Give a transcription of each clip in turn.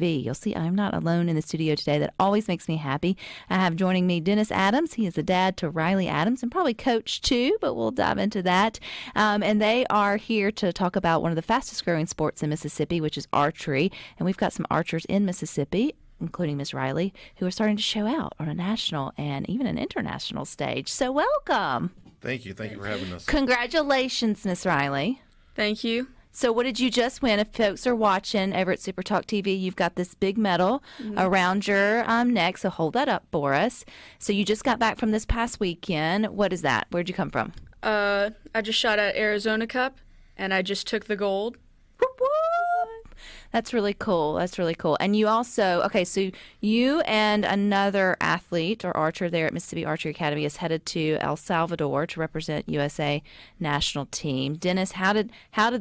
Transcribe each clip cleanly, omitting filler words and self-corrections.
You'll see I'm not alone in the studio today. That always makes me happy. I have joining me Dennis Adams. He is the dad to Riley Adams and probably coach too, but we'll dive into that. And they are here to talk about one of the fastest growing sports in Mississippi, which is archery. And we've got some archers in Mississippi, including Miss Riley, who are starting to show out on a national and even an international stage. So welcome. Thank you. Thank you for having us. Congratulations, Miss Riley. Thank you. So what did you just win? If folks are watching over at SuperTalk TV, you've got this big medal around your neck, so hold that up for us. So you just got back from this past weekend. What is that? Where'd you come from? I just shot at Arizona Cup, and I just took the gold. Whoop, whoop. That's really cool. That's really cool. And you also, okay, so you and another athlete or archer there at Mississippi Archery Academy is headed to El Salvador to represent USA national team. Dennis, how did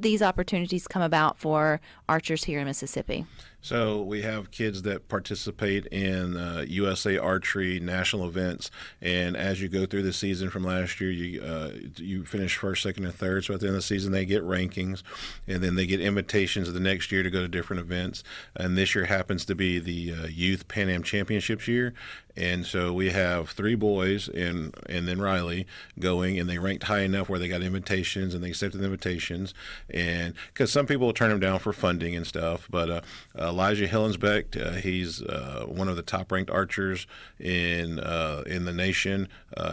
these opportunities come about for archers here in Mississippi? So we have kids that participate in USA Archery national events, and as you go through the season from last year, you finish first, second, and third. So at the end of the season, they get rankings, and then they get invitations the next year to go to different events. And this year happens to be the Youth Pan Am Championships year. And so we have 3 boys and then Riley going, and they ranked high enough where they got invitations, and they accepted the invitations. And because some people will turn them down for funding and stuff, but Elijah Hillensbeck, he's one of the top-ranked archers in the nation.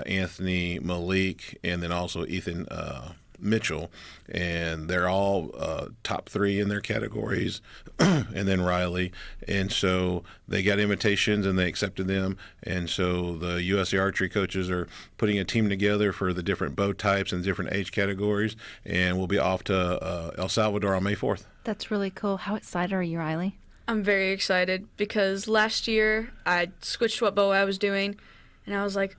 Anthony Malik, and then also Ethan Mitchell, and they're all top 3 in their categories, and then Riley. And so they got invitations and they accepted them, and so the USA Archery coaches are putting a team together for the different bow types and different age categories, and we'll be off to El Salvador on May 4th. That's really cool. How excited are you, Riley? I'm very excited because last year I switched what bow I was doing, and I was like,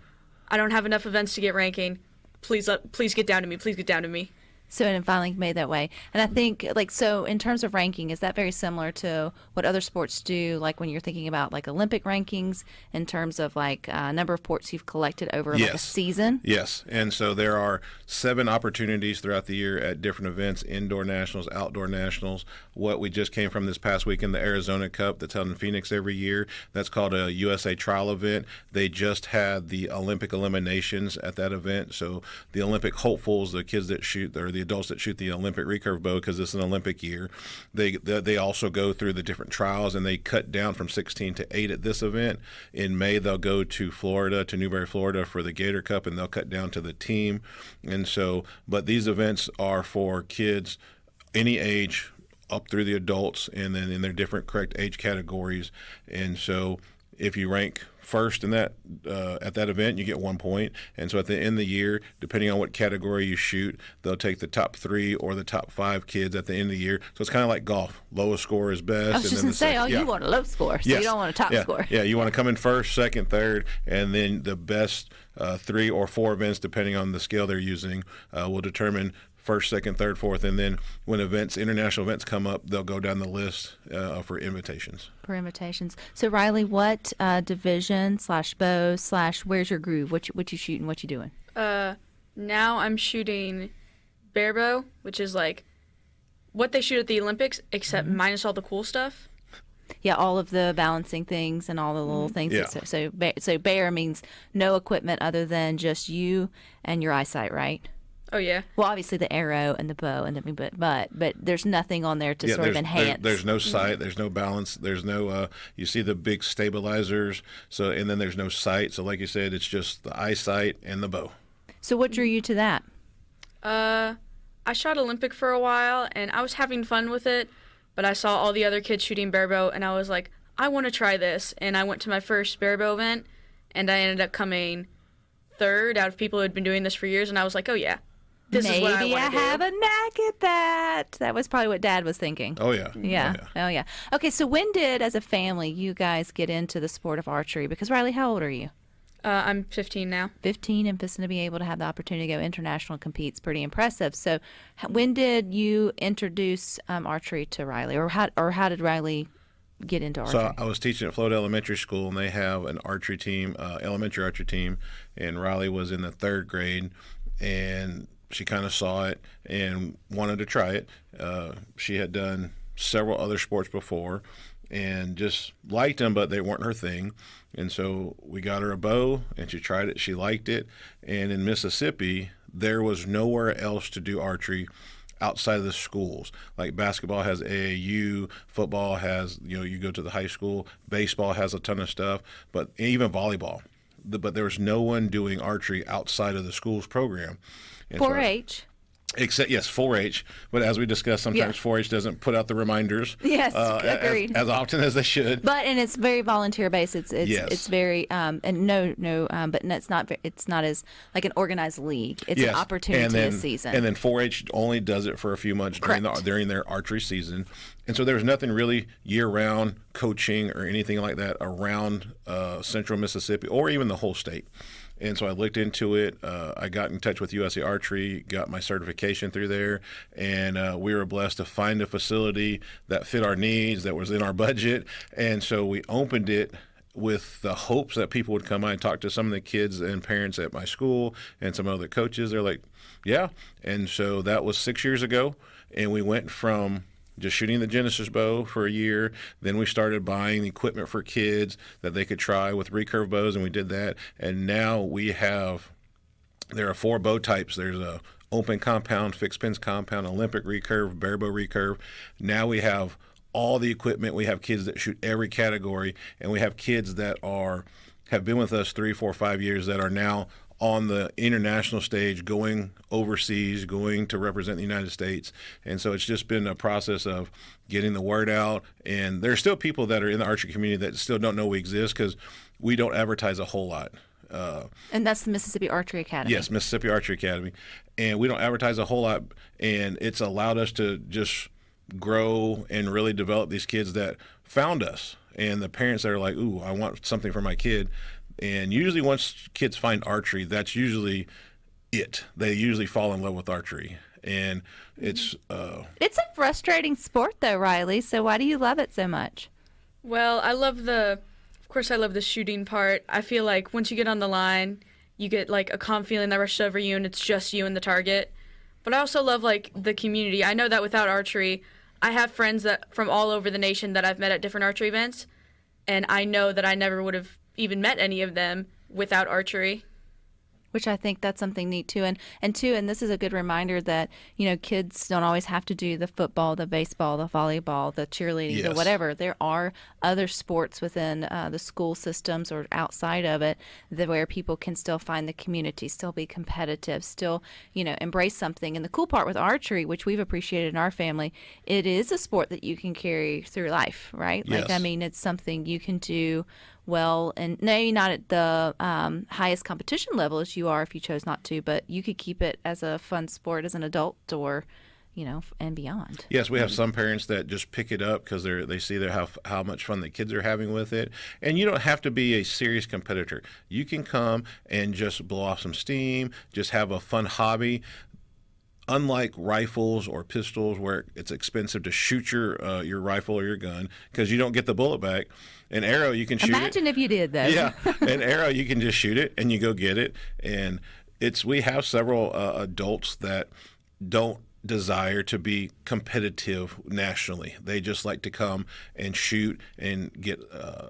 I don't have enough events to get ranking. Please get down to me. Please get down to me. So it finally made that way. And I think, so in terms of ranking, is that very similar to what other sports do, like when you're thinking about, like, Olympic rankings in terms of, like, number of points you've collected over, like, a season? Yes. And so there are 7 opportunities throughout the year at different events, indoor nationals, outdoor nationals. What we just came from this past weekend, the Arizona Cup that's held in Phoenix every year, that's called a USA trial event. They just had the Olympic eliminations at that event. So the Olympic hopefuls, the kids that shoot, or the adults that shoot the Olympic recurve bow, because it's an Olympic year, they also go through the different trials, and they cut down from 16 to 8 at this event. In May, they'll go to Florida, to Newberry, Florida for the Gator Cup, and they'll cut down to the team. And so, but these events are for kids any age up through the adults, and then in their different correct age categories. And so if you rank first in that at that event, you get 1 point. And so at the end of the year, depending on what category you shoot, they'll take the top 3 or the top 5 kids at the end of the year. So it's kind of like golf. Lowest score is best. I was just going to say, you want a low score, so you don't want a top score. Yeah, you want to come in first, second, third, and then the best 3 or 4 events, depending on the scale they're using, will determine first, second, third, fourth, and then when international events come up, they'll go down the list for invitations. So Riley, what division / bow / where's your groove? What you shooting? What you doing? Now I'm shooting Barebow, which is like what they shoot at the Olympics, except minus all the cool stuff. Yeah, all of the balancing things and all the little things. Yeah. So bear means no equipment other than just you and your eyesight, right? Oh yeah. Well, obviously the arrow and the bow and but there's nothing on there to sort of enhance. There's no sight. There's no balance. There's no. You see the big stabilizers. So and then there's no sight. So like you said, it's just the eyesight and the bow. So what drew you to that? I shot Olympic for a while and I was having fun with it, but I saw all the other kids shooting barebow and I was like, I want to try this. And I went to my first barebow event and I ended up coming 3rd out of people who had been doing this for years. And I was like, oh yeah. Maybe I have a knack at that. That was probably what Dad was thinking. Oh, yeah. Oh, yeah. Okay, so when did, as a family, you guys get into the sport of archery? Because, Riley, how old are you? I'm 15 now. 15, and to be able to have the opportunity to go international and compete is pretty impressive. So when did you introduce archery to Riley? Or how did Riley get into archery? So I was teaching at Florida Elementary School, and they have an archery team, elementary archery team, and Riley was in the 3rd grade, and she kind of saw it and wanted to try it. She had done several other sports before, and just liked them, but they weren't her thing. And so we got her a bow, and she tried it. She liked it. And in Mississippi, there was nowhere else to do archery outside of the schools. Like basketball has AAU, football has, you go to the high school, baseball has a ton of stuff, but even volleyball. But there was no one doing archery outside of the school's program. And 4-H. Except, yes, 4-H. But as we discussed, sometimes 4-H doesn't put out the reminders. Yes, agreed. As often as they should. And it's very volunteer based. It's Yes. it's very but it's not as like an organized league. It's an opportunity a season. And then 4-H only does it for a few months during their archery season. And so there's nothing really year-round coaching or anything like that around central Mississippi or even the whole state. And so I looked into it. I got in touch with USA Archery, got my certification through there, and we were blessed to find a facility that fit our needs, that was in our budget. And so we opened it with the hopes that people would come by and talk to some of the kids and parents at my school and some other coaches. They're like, yeah. And so that was 6 years ago, and we went from just shooting the Genesis bow for a year. Then we started buying equipment for kids that they could try with recurve bows, and we did that. And now there are 4 bow types. There's a open compound, fixed pins compound, Olympic recurve, Barebow recurve. Now we have all the equipment. We have kids that shoot every category, and we have kids that have been with us 3, 4, 5 years that are now on the international stage, going overseas, going to represent the United States. And so it's just been a process of getting the word out. And there's still people that are in the archery community that still don't know we exist because we don't advertise a whole lot. And that's the Mississippi Archery Academy. Yes, Mississippi Archery Academy. And we don't advertise a whole lot, and it's allowed us to just grow and really develop these kids that found us. And the parents that are like, ooh, I want something for my kid. And usually once kids find archery, that's usually it. They usually fall in love with archery. And it's a frustrating sport, though, Riley. So why do you love it so much? Well, I love the shooting part. I feel like once you get on the line, you get like a calm feeling that rushes over you, and it's just you and the target. But I also love like the community. I know that without archery, I have friends that from all over the nation that I've met at different archery events, and I know that I never would have even met any of them without archery. Which I think that's something neat too, and this is a good reminder that kids don't always have to do the football, the baseball, the volleyball, the cheerleading, the whatever. There are other sports within the school systems or outside of it where people can still find the community, still be competitive, still embrace something. And the cool part with archery, which we've appreciated in our family, it is a sport that you can carry through life, right? Yes. It's something you can do well, and maybe not at the highest competition level as you are if you chose not to, but you could keep it as a fun sport as an adult or, and beyond. Yes, we have some parents that just pick it up because they see how much fun the kids are having with it. And you don't have to be a serious competitor. You can come and just blow off some steam, just have a fun hobby. Unlike rifles or pistols where it's expensive to shoot your rifle or your gun because you don't get the bullet back, an arrow you can shoot Imagine if you did, though. Yeah, an arrow you can just shoot it and you go get it. And we have several adults that don't desire to be competitive nationally. They just like to come and shoot and get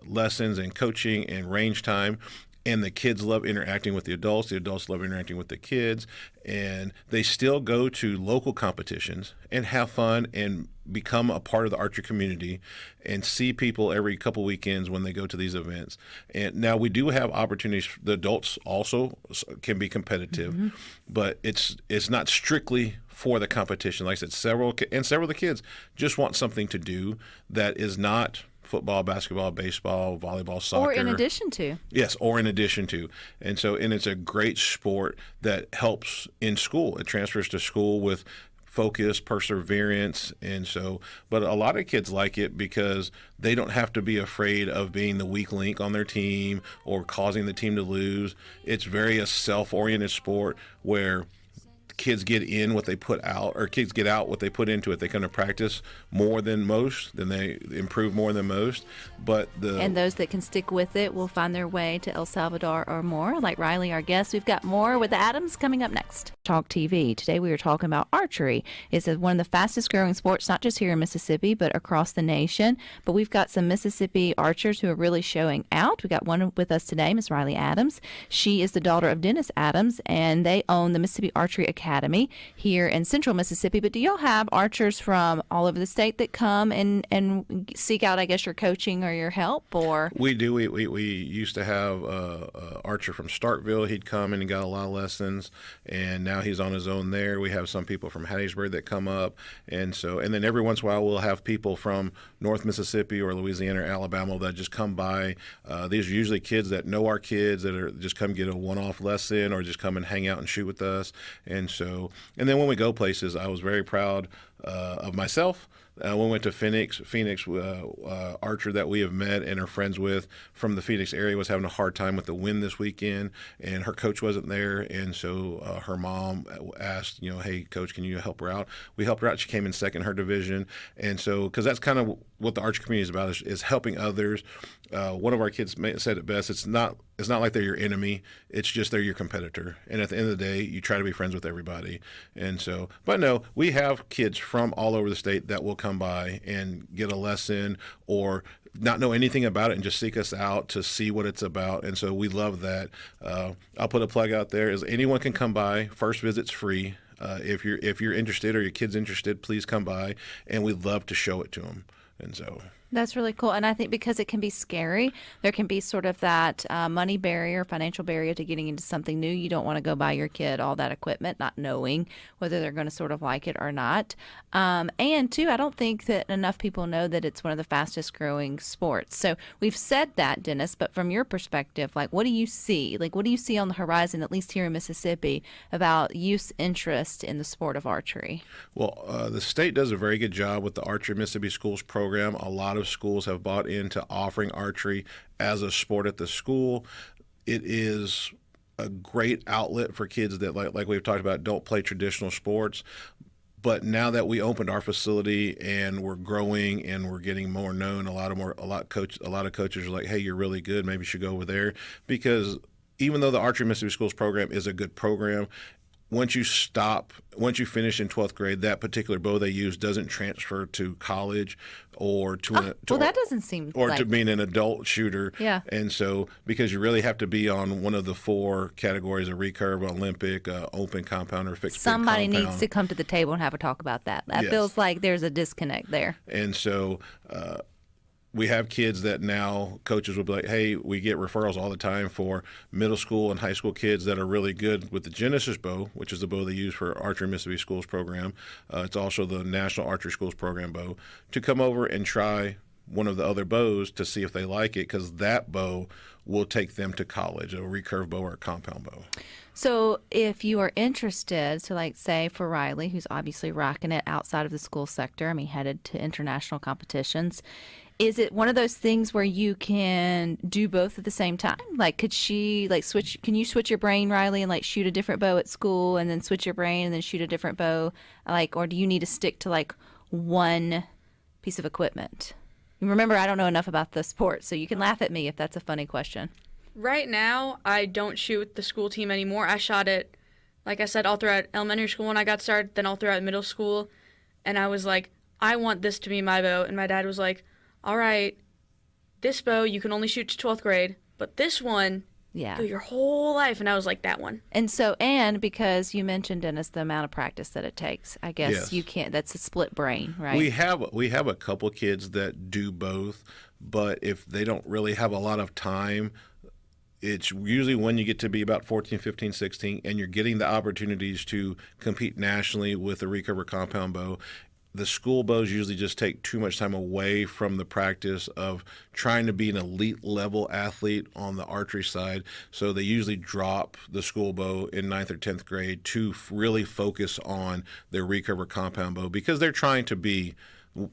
lessons and coaching and range time. And the kids love interacting with the adults love interacting with the kids, and they still go to local competitions and have fun and become a part of the archery community and see people every couple weekends when they go to these events. And now we do have opportunities. The adults also can be competitive, but it's not strictly for the competition. Like I said, several of the kids just want something to do that is not football, basketball, baseball, volleyball, soccer. Or in addition to. Yes, or in addition to. And it's a great sport that helps in school. It transfers to school with focus, perseverance. But a lot of kids like it because they don't have to be afraid of being the weak link on their team or causing the team to lose. It's very a self-oriented sport where kids get in what they put out, or kids get out what they put into it. They come to practice more than most, then they improve more than most. But and those that can stick with it will find their way to El Salvador or more. Like Riley, our guest, we've got more with Adams coming up next. Talk TV. Today we were talking about archery. It's one of the fastest growing sports, not just here in Mississippi, but across the nation. But we've got some Mississippi archers who are really showing out. We got one with us today, Miss Riley Adams. She is the daughter of Dennis Adams, and they own the Mississippi Archery Academy here in central Mississippi. But do y'all have archers from all over the state that come and seek out, I guess, your coaching or your help? Or we do. We used to have archer from Starkville. He'd come in and got a lot of lessons, and now he's on his own there. We have some people from Hattiesburg that come up, and then every once in a while we'll have people from North Mississippi or Louisiana or Alabama that just come by. These are usually kids that know our kids that are just come get a one-off lesson or just come and hang out and shoot with us. And then when we go places, I was very proud of myself. When we went to Phoenix, archer that we have met and are friends with from the Phoenix area was having a hard time with the wind this weekend, and her coach wasn't there, and so her mom asked, hey, coach, can you help her out? We helped her out. She came in second in her division, and so because that's kind of what the archer community is about is helping others. One of our kids said it best. It's not like they're your enemy. It's just they're your competitor. And at the end of the day, you try to be friends with everybody. And so, but no, we have kids from all over the state that will come by and get a lesson or not know anything about it and just seek us out to see what it's about. And so we love that. I'll put a plug out there is anyone can come by. First visit's free. If you're interested or your kid's interested, please come by, and we'd love to show it to them. And so that's really cool. And I think because it can be scary, there can be sort of that money barrier, financial barrier to getting into something new. You don't want to go buy your kid all that equipment, not knowing whether they're going to sort of like it or not. And two, I don't think that enough people know that it's one of the fastest growing sports. So we've said that, Dennis, but from your perspective, like, what do you see? Like, what do you see on the horizon, at least here in Mississippi, about youth interest in the sport of archery? Well, the state does a very good job with the Archery Mississippi Schools program. A lot of schools have bought into offering archery as a sport at the school. It is a great outlet for kids that, like we've talked about, don't play traditional sports. But now that we opened our facility and we're growing and we're getting more known, a lot of coaches are like, hey, you're really good. Maybe you should go over there. Because even though the Archery Mississippi Schools program is a good program, once you finish in 12th grade, that particular bow they use doesn't transfer to college or to that doesn't seem like to being an adult shooter. Yeah. And so because you really have to be on one of the four categories of recurve, Olympic, open compound, or fixed pin somebody compound. Needs to come to the table and have a talk about that. That Yes. feels like there's a disconnect there. And so we have kids that now coaches will be like, hey, we get referrals all the time for middle school and high school kids that are really good with the Genesis bow, which is the bow they use for Archery Mississippi Schools program. It's also the National Archery Schools program bow, to come over and try one of the other bows to see if they like it, because that bow will take them to college, a recurve bow or a compound bow. So if you are interested, so like say for Riley, who's obviously rocking it outside of the school sector, headed to international competitions, is it one of those things where you can do both at the same time? Like, could she switch? Can you switch your brain, Riley, and shoot a different bow at school, and then switch your brain and then shoot a different bow? Or do you need to stick to one piece of equipment? Remember, I don't know enough about the sport, so you can laugh at me if that's a funny question. Right now, I don't shoot with the school team anymore. I shot it, like I said, all throughout elementary school when I got started, then all throughout middle school. And I was like, I want this to be my bow. And my dad was like, all right, this bow you can only shoot to 12th grade, but this one, yeah, your whole life. And I was like, that one. And because you mentioned, Dennis, the amount of practice that it takes, I guess Yes. you can't. That's a split brain, right? We have a couple kids that do both, but if they don't really have a lot of time, it's usually when you get to be about 14, 15, 16, and you're getting the opportunities to compete nationally with a recurve or compound bow. The school bows usually just take too much time away from the practice of trying to be an elite level athlete on the archery side. So they usually drop the school bow in 9th or 10th grade to really focus on their recurve or compound bow, because they're trying to be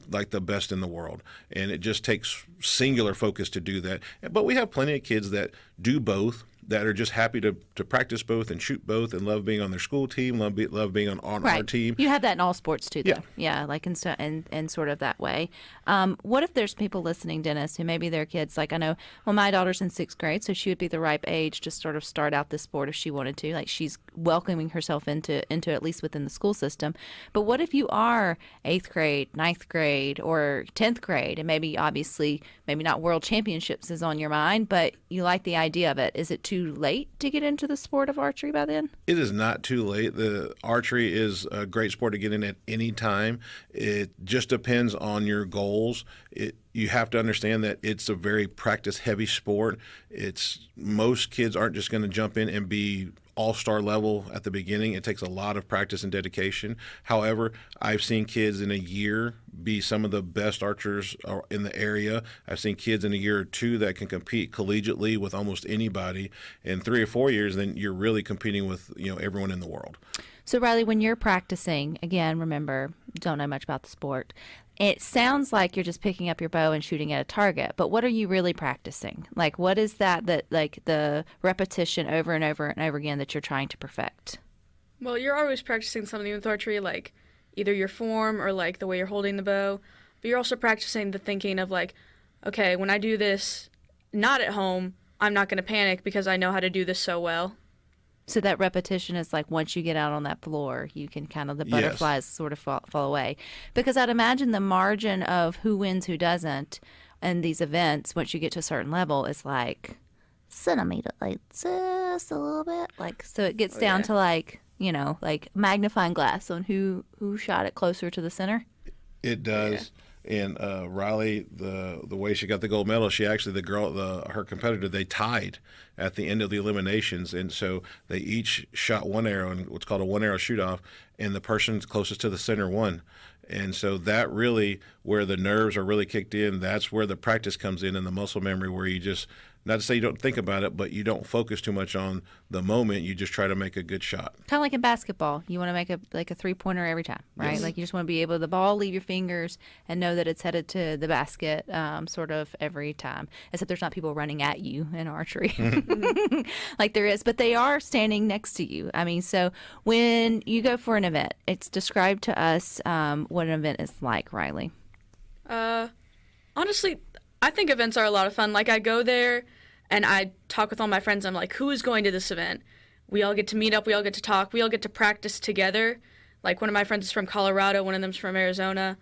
like the best in the world. And it just takes singular focus to do that. But we have plenty of kids that do both that are just happy to practice both and shoot both and love being on their school team, love being on our team. You have that in all sports too, though. Yeah, like in sort of that way. What if there's people listening, Dennis, who maybe their kids, like I know, well, my daughter's in 6th grade, so she would be the ripe age to sort of start out this sport if she wanted to. Like she's welcoming herself into at least within the school system. But what if you are 8th grade, 9th grade, or 10th grade, and maybe not world championships is on your mind, but you like the idea of it? Is it too late to get into the sport of archery by then? It is not too late. The archery is a great sport to get in at any time. It just depends on your goals. You have to understand that it's a very practice-heavy sport. Most kids aren't just going to jump in and be all-star level at the beginning. It takes a lot of practice and dedication. However, I've seen kids in a year be some of the best archers in the area. I've seen kids in a year or two that can compete collegiately with almost anybody. In 3 or 4 years, then you're really competing with everyone in the world. So Riley, when you're practicing, again, remember, don't know much about the sport. It sounds like you're just picking up your bow and shooting at a target, but what are you really practicing? Like, what is that like the repetition over and over and over again that you're trying to perfect? Well, you're always practicing something with archery, like either your form or like the way you're holding the bow, but you're also practicing the thinking of like, okay, when I do this not at home, I'm not going to panic because I know how to do this so well. So that repetition is like once you get out on that floor, you can kind of, the butterflies sort of fall away. Because I'd imagine the margin of who wins, who doesn't in these events, once you get to a certain level, is like centimeter, like just a little bit. Like, so it gets down to like, like magnifying glass on who shot it closer to the center. It does. Yeah. And Riley, the way she got the gold medal, she actually, her competitor, they tied at the end of the eliminations, and so they each shot one arrow in what's called a one-arrow shoot-off, and the person closest to the center won. And so that really, where the nerves are really kicked in, that's where the practice comes in and the muscle memory, where you just, not to say you don't think about it, but you don't focus too much on the moment. You just try to make a good shot. Kind of like in basketball. You want to make a three-pointer every time, right? Yes. Like you just want to be able to, the ball leave your fingers and know that it's headed to the basket sort of every time. Except there's not people running at you in archery like there is. But they are standing next to you. I mean, so when you go for an event, it's described to us what an event is like, Riley. Honestly, I think events are a lot of fun. Like, I go there and I talk with all my friends. I'm like, who is going to this event? We all get to meet up. We all get to talk. We all get to practice together. Like, one of my friends is from Colorado. One of them's from Arizona.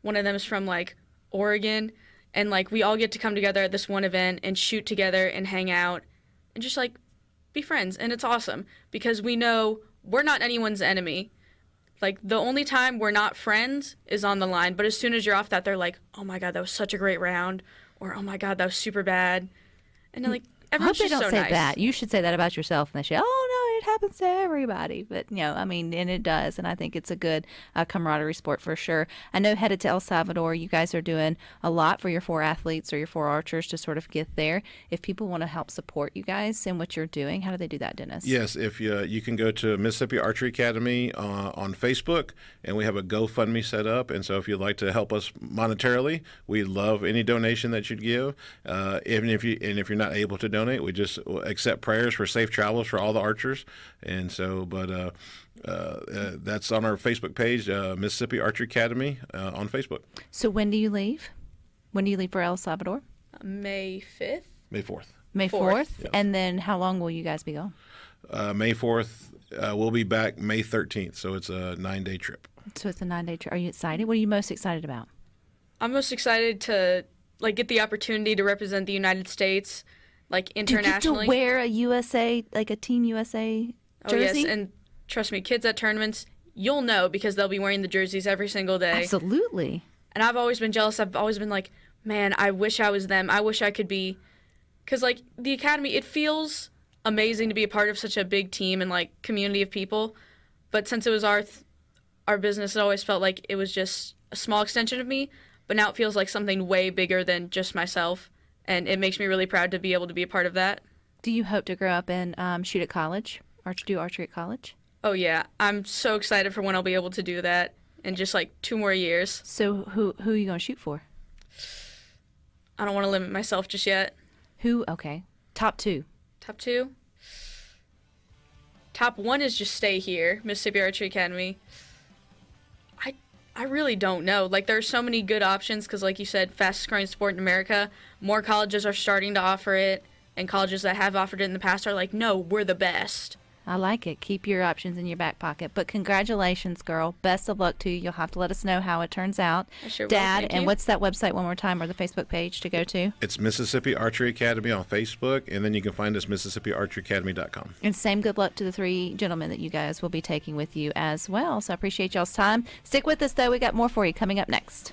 One of them is from, like, Oregon. And, like, we all get to come together at this one event and shoot together and hang out and just, like, be friends. And it's awesome because we know we're not anyone's enemy. Like, the only time we're not friends is on the line. But as soon as you're off that, they're like, oh, my God, that was such a great round. Or, oh, my God, that was super bad. And, like, everyone's just so nice. I hope they don't say that. You should say that about yourself. And they say, oh, no, it happens to everybody. But, I mean, and it does. And I think it's a good camaraderie sport for sure. I know headed to El Salvador, you guys are doing a lot for your 4 athletes or your 4 archers to sort of get there. If people want to help support you guys and what you're doing, how do they do that, Dennis? Yes, if you can go to Mississippi Archery Academy on Facebook, and we have a GoFundMe set up. And so if you'd like to help us monetarily, we love any donation that you'd give. Even if you're not able to donate, we just accept prayers for safe travels for all the archers. And so, but that's on our Facebook page, Mississippi Archery Academy on Facebook. So when do you leave? When do you leave for El Salvador? May 5th. May 4th. May 4th? Yes. And then how long will you guys be gone? May 4th. We'll be back May 13th, so it's a 9-day trip. So it's a 9-day trip. Are you excited? What are you most excited about? I'm most excited to get the opportunity to represent the United States, internationally. To wear a USA, like a Team USA jersey? Oh, yes, and trust me, kids at tournaments, you'll know because they'll be wearing the jerseys every single day. Absolutely. And I've always been jealous. I've always been like, man, I wish I was them. I wish I could be. Because, the Academy, it feels amazing to be a part of such a big team and, community of people. But since it was our business, it always felt like it was just a small extension of me. But now it feels like something way bigger than just myself. And it makes me really proud to be able to be a part of that. Do you hope to grow up and shoot at college or to do archery at college? Oh, yeah. I'm so excited for when I'll be able to do that in just 2 more years. So who are you going to shoot for? I don't want to limit myself just yet. Who? Okay. Top 2. Top 2? top one is just stay here, Mississippi Archery Academy. I really don't know. Like, there are so many good options because, like you said, fastest growing sport in America. More colleges are starting to offer it, and colleges that have offered it in the past are like, no, we're the best. I like it. Keep your options in your back pocket. But congratulations, girl. Best of luck to you. You'll have to let us know how it turns out. I sure will. Dad, Thank and you. what's that website one more time or the Facebook page to go to? It's Mississippi Archery Academy on Facebook, and then you can find us MississippiArcheryAcademy.com. And same good luck to the three gentlemen that you guys will be taking with you as well. So I appreciate y'all's time. Stick with us, though. We got more for you coming up next.